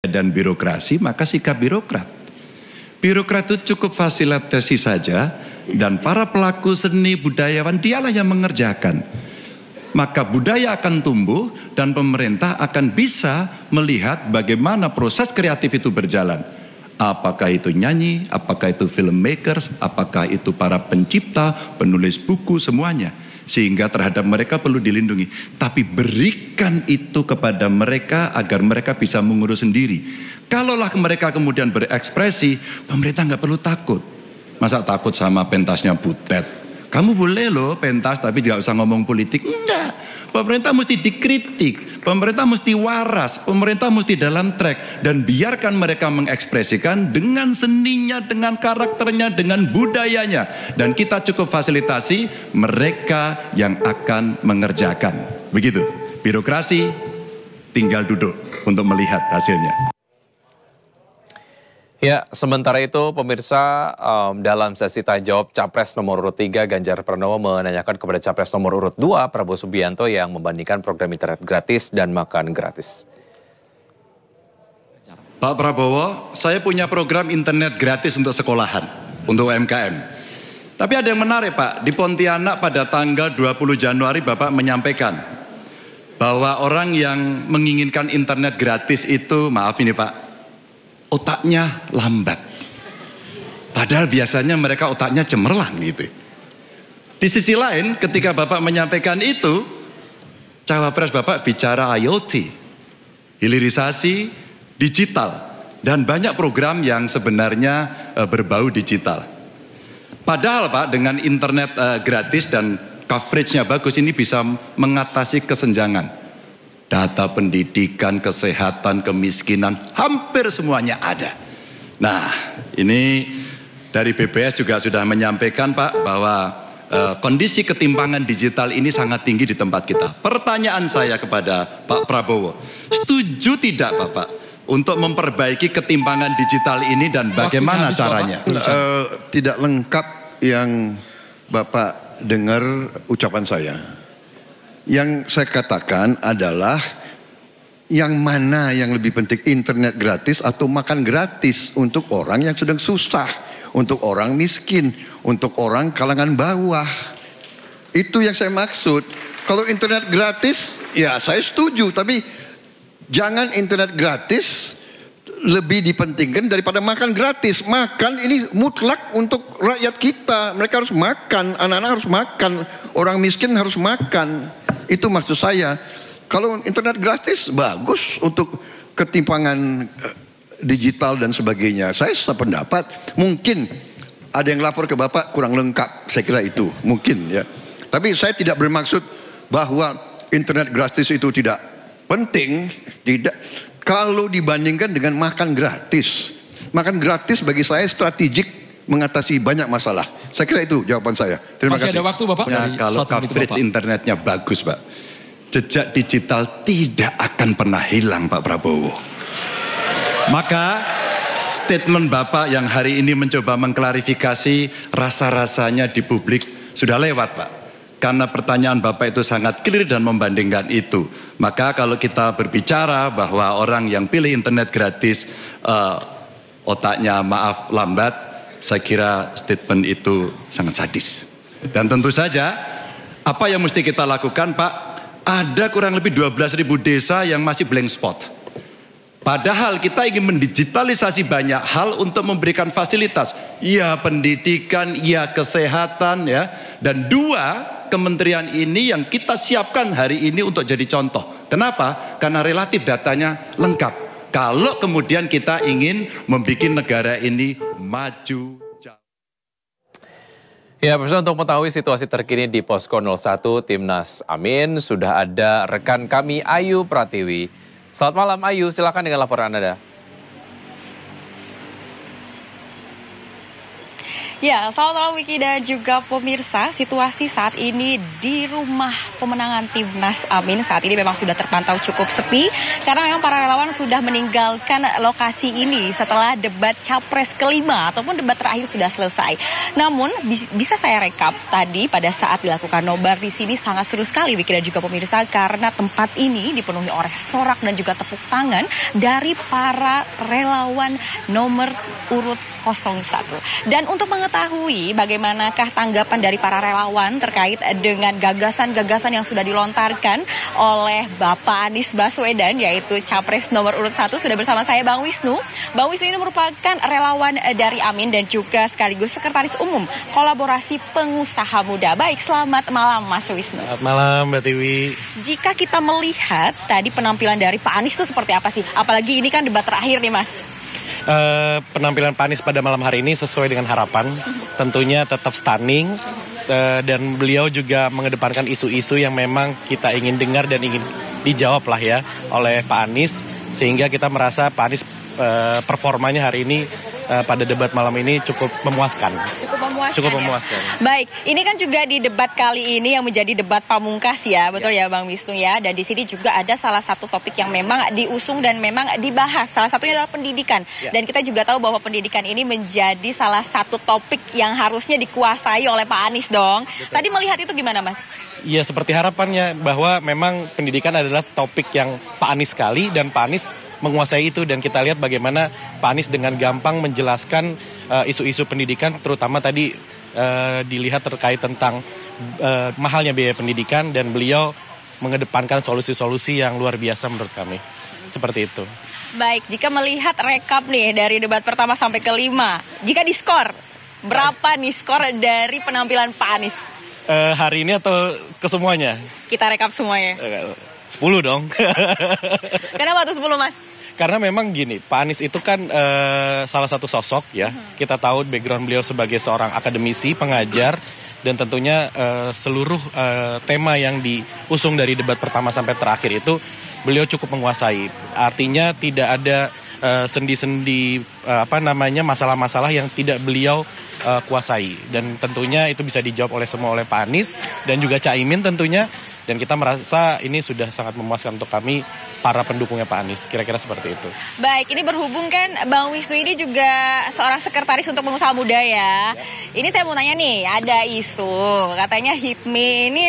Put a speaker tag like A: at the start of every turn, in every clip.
A: dan birokrasi, maka sikap birokrat. Birokrat itu cukup fasilitasi saja, dan para pelaku seni budayawan dialah yang mengerjakan. Maka budaya akan tumbuh dan pemerintah akan bisa melihat bagaimana proses kreatif itu berjalan. Apakah itu nyanyi, apakah itu filmmakers, apakah itu para pencipta, penulis buku, semuanya. Sehingga terhadap mereka perlu dilindungi. Tapi berikan itu kepada mereka agar mereka bisa mengurus sendiri. Kalaulah mereka kemudian berekspresi, pemerintah nggak perlu takut. Masa takut sama pentasnya Butet? Kamu boleh loh pentas tapi tidak usah ngomong politik. Enggak. Pemerintah mesti dikritik. Pemerintah mesti waras. Pemerintah mesti dalam track. Dan biarkan mereka mengekspresikan dengan seninya, dengan karakternya, dengan budayanya. Dan kita cukup fasilitasi mereka yang akan mengerjakan. Begitu. Birokrasi tinggal duduk untuk melihat hasilnya.
B: Ya, sementara itu pemirsa dalam sesi tanya jawab Capres nomor urut 3 Ganjar Pranowo menanyakan kepada Capres nomor urut 2 Prabowo Subianto yang membandingkan program internet gratis dan makan gratis.
A: Pak Prabowo, saya punya program internet gratis untuk sekolahan, untuk UMKM. Tapi ada yang menarik Pak, di Pontianak pada tanggal 20 Januari Bapak menyampaikan bahwa orang yang menginginkan internet gratis itu, maaf ini Pak, otaknya lambat. Padahal biasanya mereka otaknya cemerlang gitu. Di sisi lain ketika Bapak menyampaikan itu, cawapres Bapak bicara IoT, hilirisasi digital, dan banyak program yang sebenarnya berbau digital. Padahal Pak dengan internet gratis dan coveragenya bagus ini bisa mengatasi kesenjangan. Data pendidikan, kesehatan, kemiskinan, hampir semuanya ada. Nah, ini dari BPS juga sudah menyampaikan Pak bahwa kondisi ketimpangan digital ini sangat tinggi di tempat kita. Pertanyaan saya kepada Pak Prabowo, setuju tidak Bapak untuk memperbaiki ketimpangan digital ini dan bagaimana caranya?
C: Tidak lengkap yang Bapak dengar ucapan saya. Yang saya katakan adalah yang mana yang lebih penting, internet gratis atau makan gratis untuk orang yang sedang susah, untuk orang miskin, untuk orang kalangan bawah. Itu yang saya maksud. Kalau internet gratis, ya saya setuju, tapi jangan internet gratis lebih dipentingkan daripada makan gratis. Makan ini mutlak untuk rakyat kita. Mereka harus makan, anak-anak harus makan, orang miskin harus makan. Itu maksud saya. Kalau internet gratis bagus untuk ketimpangan digital dan sebagainya. Saya sependapat. Mungkin ada yang lapor ke Bapak kurang lengkap. Saya kira itu mungkin ya. Tapi saya tidak bermaksud bahwa internet gratis itu tidak penting. Tidak. Kalau dibandingkan dengan makan gratis. Makan gratis bagi saya strategik mengatasi banyak masalah. Saya kira itu jawaban saya. Terima kasih.
D: Masih ada waktu Bapak?
A: Nah, kalau coverage internetnya bagus Pak, jejak digital tidak akan pernah hilang Pak Prabowo. Maka statement Bapak yang hari ini mencoba mengklarifikasi rasa-rasanya di publik sudah lewat Pak. Karena pertanyaan Bapak itu sangat clear dan membandingkan itu. Maka kalau kita berbicara bahwa orang yang pilih internet gratis otaknya maaf lambat, saya kira statement itu sangat sadis. Dan tentu saja apa yang mesti kita lakukan Pak, ada kurang lebih 12.000 desa yang masih blank spot. Padahal kita ingin mendigitalisasi banyak hal untuk memberikan fasilitas. Ya pendidikan, ya kesehatan ya. Dan dua kementerian ini yang kita siapkan hari ini untuk jadi contoh. Kenapa? Karena relatif datanya lengkap. Kalau kemudian kita ingin membuat negara ini maju.
B: Ya, pemirsa, untuk mengetahui situasi terkini di Posko 01 Timnas Amin, sudah ada rekan kami Ayu Pratiwi. Selamat malam Ayu, silakan dengan laporan Anda.
D: Ya, selamat malam Wiki dan juga pemirsa. Situasi saat ini di rumah pemenangan Timnas Amin saat ini memang sudah terpantau cukup sepi karena memang para relawan sudah meninggalkan lokasi ini setelah debat capres kelima ataupun debat terakhir sudah selesai. Namun bisa saya rekap tadi pada saat dilakukan nobar di sini sangat seru sekali Wiki dan juga pemirsa karena tempat ini dipenuhi oleh sorak dan juga tepuk tangan dari para relawan nomor urut 01. Dan untuk mengetahui bagaimanakah tanggapan dari para relawan terkait dengan gagasan-gagasan yang sudah dilontarkan oleh Bapak Anies Baswedan yaitu capres nomor urut 1 sudah bersama saya Bang Wisnu. Bang Wisnu ini merupakan relawan dari Amin dan juga sekaligus sekretaris umum kolaborasi pengusaha muda. Baik, selamat malam Mas Wisnu.
E: Selamat malam Mbak Tiwi.
D: Jika kita melihat tadi penampilan dari Pak Anies itu seperti apa sih? Apalagi ini kan debat terakhir nih Mas.
E: Penampilan Pak Anies pada malam hari ini sesuai dengan harapan, tentunya tetap stunning dan beliau juga mengedepankan isu-isu yang memang kita ingin dengar dan ingin dijawab lah ya oleh Pak Anies, sehingga kita merasa Pak Anies performanya hari ini pada debat malam ini cukup memuaskan. Cukup memuaskan.
D: Baik, ini kan juga di debat kali ini yang menjadi debat pamungkas ya, betul ya Bang Wisnu ya. Dan di sini juga ada salah satu topik yang memang diusung dan memang dibahas. Salah satunya adalah pendidikan. Ya. Dan kita juga tahu bahwa pendidikan ini menjadi salah satu topik yang harusnya dikuasai oleh Pak Anies dong. Betul. Tadi melihat itu gimana Mas?
E: Iya, seperti harapannya bahwa memang pendidikan adalah topik yang Pak Anies sekali dan Pak Anies menguasai itu, dan kita lihat bagaimana Pak Anies dengan gampang menjelaskan isu-isu pendidikan, terutama tadi dilihat terkait tentang mahalnya biaya pendidikan, dan beliau mengedepankan solusi-solusi yang luar biasa menurut kami. Seperti itu.
D: Baik, jika melihat rekap nih dari debat pertama sampai kelima, jika diskor, berapa nih skor dari penampilan Pak Anies?
E: Hari ini atau kesemuanya?
D: Kita rekap semuanya.
E: 10 dong.
D: Kenapa tuh 10 Mas?
E: Karena memang gini, Pak Anies itu kan salah satu sosok ya. Kita tahu background beliau sebagai seorang akademisi, pengajar, dan tentunya seluruh tema yang diusung dari debat pertama sampai terakhir itu beliau cukup menguasai. Artinya tidak ada sendi-sendi masalah-masalah yang tidak beliau kuasai, dan tentunya itu bisa dijawab oleh Pak Anies dan juga Caimin tentunya, dan kita merasa ini sudah sangat memuaskan untuk kami para pendukungnya Pak Anies, kira-kira seperti itu.
D: Baik, ini berhubung kan Bang Wisnu ini juga seorang sekretaris untuk pengusaha muda ya. Ini saya mau nanya nih, ada isu katanya HIPMI ini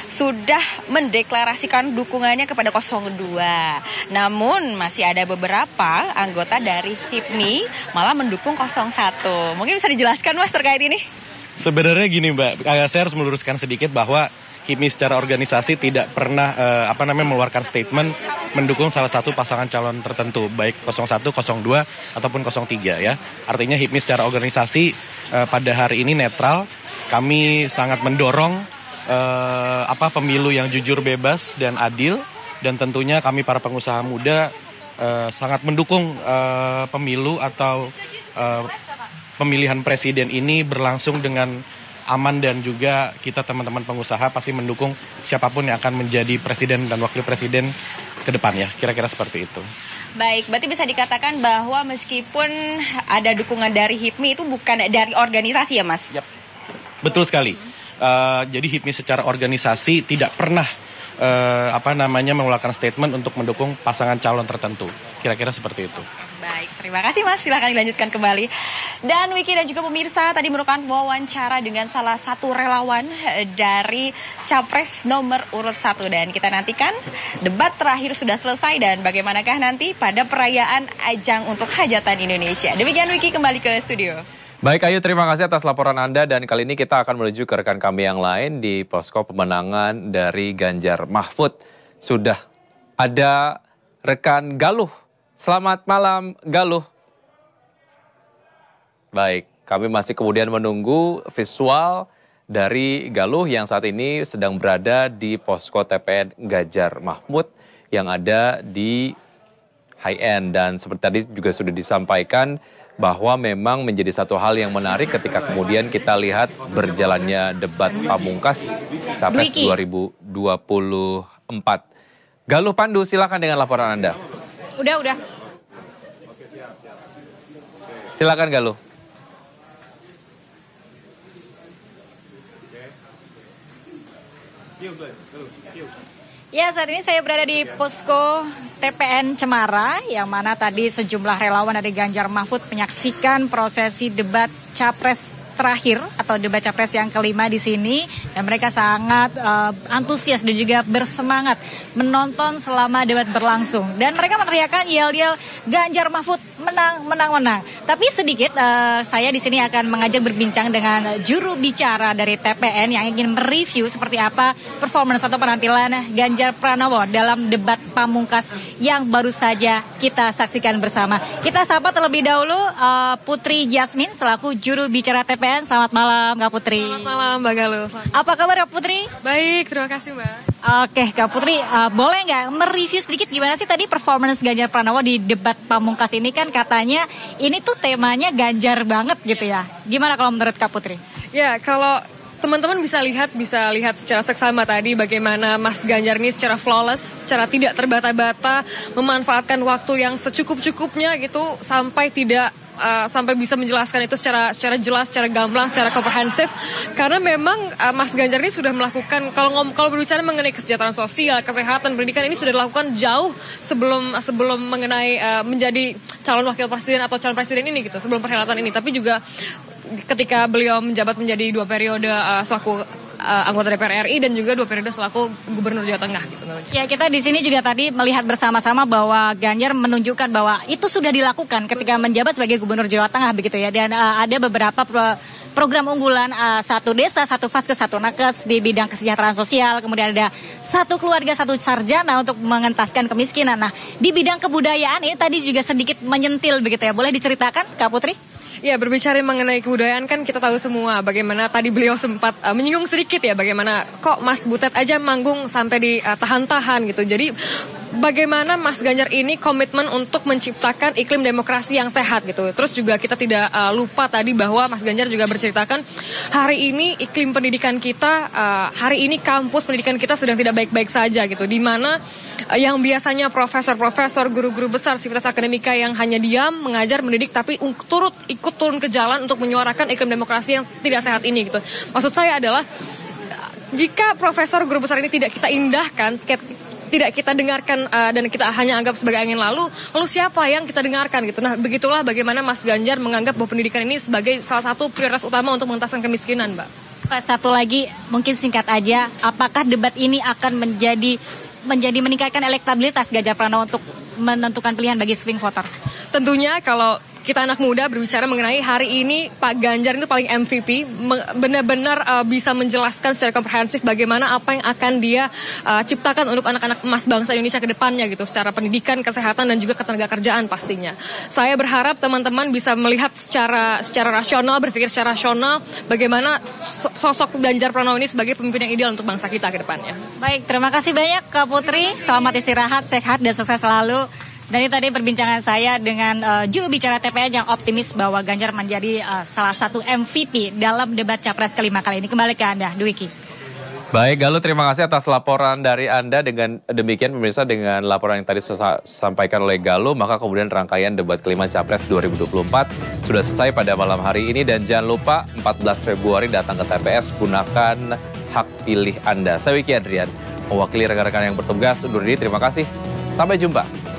D: sudah mendeklarasikan dukungannya kepada 02. Namun masih ada beberapa anggota dari HIPMI malah mendukung 01. Mungkin bisa dijelaskan Mas terkait ini?
E: Sebenarnya gini Mbak, saya harus meluruskan sedikit bahwa HIPMI secara organisasi tidak pernah mengeluarkan statement mendukung salah satu pasangan calon tertentu, baik 01, 02 ataupun 03 ya. Artinya HIPMI secara organisasi pada hari ini netral. Kami sangat mendorong pemilu yang jujur, bebas dan adil, dan tentunya kami para pengusaha muda sangat mendukung pemilu atau pemilihan presiden ini berlangsung dengan aman, dan juga kita teman-teman pengusaha pasti mendukung siapapun yang akan menjadi presiden dan wakil presiden ke depannya. Kira-kira seperti itu.
D: Baik, berarti bisa dikatakan bahwa meskipun ada dukungan dari HIPMI itu bukan dari organisasi ya Mas?
E: Yap. Betul sekali. Jadi HIPMI secara organisasi tidak pernah mengeluarkan statement untuk mendukung pasangan calon tertentu. Kira-kira seperti itu.
D: Baik, terima kasih Mas. Silakan dilanjutkan kembali. Dan Wiki dan juga pemirsa, tadi merupakan wawancara dengan salah satu relawan dari Capres nomor urut 1. Dan kita nantikan debat terakhir sudah selesai dan bagaimanakah nanti pada perayaan ajang untuk hajatan Indonesia. Demikian Wiki, kembali ke studio.
B: Baik Ayu, terima kasih atas laporan Anda, dan kali ini kita akan menuju ke rekan kami yang lain di posko pemenangan dari Ganjar Mahfud. Sudah ada rekan Galuh. Selamat malam Galuh. Baik, kami masih kemudian menunggu visual dari Galuh yang saat ini sedang berada di posko TPN Ganjar Mahfud yang ada di High End. Dan seperti tadi juga sudah disampaikan bahwa memang menjadi satu hal yang menarik ketika kemudian kita lihat berjalannya debat pamungkas Capres 2024. Galuh Pandu, silakan dengan laporan Anda.
D: Udah.
B: Silakan Galuh.
D: Ya, saat ini saya berada di posko TPN Cemara, yang mana tadi sejumlah relawan dari Ganjar Mahfud menyaksikan prosesi debat capres terakhir atau debat capres yang kelima di sini, dan mereka sangat antusias dan juga bersemangat menonton selama debat berlangsung, dan mereka meneriakan yel-yel Ganjar Mahfud menang, menang, menang. Tapi sedikit saya di sini akan mengajak berbincang dengan juru bicara dari TPN yang ingin mereview seperti apa performance atau penampilan Ganjar Pranowo dalam debat pamungkas yang baru saja kita saksikan bersama. Kita sapa terlebih dahulu Putri Jasmine selaku juru bicara TPN. Selamat malam Kak Putri.
F: Selamat malam Mbak Galuh.
D: Apa kabar Kak Putri?
F: Baik, terima kasih Mbak.
D: Oke Kak Putri, boleh nggak mereview sedikit gimana sih tadi performance Ganjar Pranowo di debat pamungkas ini? Kan katanya ini tuh temanya Ganjar banget gitu ya. Gimana kalau menurut Kak Putri?
F: Ya, kalau teman-teman bisa lihat secara seksama tadi bagaimana Mas Ganjar ini secara flawless, secara tidak terbata-bata, memanfaatkan waktu yang secukup-cukupnya gitu sampai bisa menjelaskan itu secara jelas, secara gamblang, secara komprehensif. Karena memang Mas Ganjar ini sudah melakukan, kalau berbicara mengenai kesejahteraan sosial, kesehatan, pendidikan, ini sudah dilakukan jauh sebelum mengenai menjadi calon wakil presiden atau calon presiden ini gitu, sebelum perhelatan ini. Tapi juga ketika beliau menjabat menjadi 2 periode selaku anggota DPR RI dan juga 2 periode selaku Gubernur Jawa Tengah gitu.
D: Ya, kita di sini juga tadi melihat bersama-sama bahwa Ganjar menunjukkan bahwa itu sudah dilakukan ketika menjabat sebagai Gubernur Jawa Tengah begitu ya, dan ada beberapa program unggulan, 1 desa, 1 vaskes, 1 nakes di bidang kesejahteraan sosial, kemudian ada 1 keluarga, 1 sarjana untuk mengentaskan kemiskinan. Nah, di bidang kebudayaan ini tadi juga sedikit menyentil begitu ya, boleh diceritakan Kak Putri?
F: Ya, berbicara mengenai kebudayaan kan kita tahu semua bagaimana tadi beliau sempat menyinggung sedikit ya bagaimana kok Mas Butet aja manggung sampai ditahan-tahan gitu. Jadi bagaimana Mas Ganjar ini komitmen untuk menciptakan iklim demokrasi yang sehat gitu. Terus juga kita tidak lupa tadi bahwa Mas Ganjar juga berceritakan hari ini iklim pendidikan kita, hari ini kampus pendidikan kita sedang tidak baik-baik saja gitu. Di mana yang biasanya profesor-profesor, guru-guru besar sivitas akademika yang hanya diam, mengajar, mendidik, tapi ikut turun ke jalan untuk menyuarakan iklim demokrasi yang tidak sehat ini gitu. Maksud saya adalah jika profesor guru besar ini tidak kita indahkan, tidak kita dengarkan dan kita hanya anggap sebagai angin lalu siapa yang kita dengarkan gitu. Nah, begitulah bagaimana Mas Ganjar menganggap bahwa pendidikan ini sebagai salah satu prioritas utama untuk mengentaskan kemiskinan, Mbak.
D: Satu lagi, mungkin singkat aja, apakah debat ini akan menjadi meningkatkan elektabilitas Ganjar Pranowo untuk menentukan pilihan bagi swing voter?
F: Tentunya kalau kita anak muda berbicara mengenai hari ini Pak Ganjar itu paling MVP, benar-benar bisa menjelaskan secara komprehensif bagaimana apa yang akan dia ciptakan untuk anak-anak emas bangsa Indonesia ke depannya gitu, secara pendidikan, kesehatan dan juga ketenagakerjaan pastinya. Saya berharap teman-teman bisa melihat secara rasional, berpikir secara rasional bagaimana sosok Ganjar Pranowo ini sebagai pemimpin yang ideal untuk bangsa kita ke depannya.
D: Baik, terima kasih banyak Kak Putri. Selamat istirahat, sehat dan sukses selalu. Dan ini tadi perbincangan saya dengan juru bicara TPN yang optimis bahwa Ganjar menjadi salah satu MVP dalam debat Capres kelima kali ini. Kembali ke Anda, Dwiki.
B: Baik, Galuh, terima kasih atas laporan dari Anda. Dengan demikian pemirsa, dengan laporan yang tadi disampaikan oleh Galuh, maka kemudian rangkaian debat kelima Capres 2024 sudah selesai pada malam hari ini. Dan jangan lupa 14 Februari datang ke TPS, gunakan hak pilih Anda. Saya Wiki Adrian, mewakili rekan-rekan yang bertugas undur diri. Terima kasih, sampai jumpa.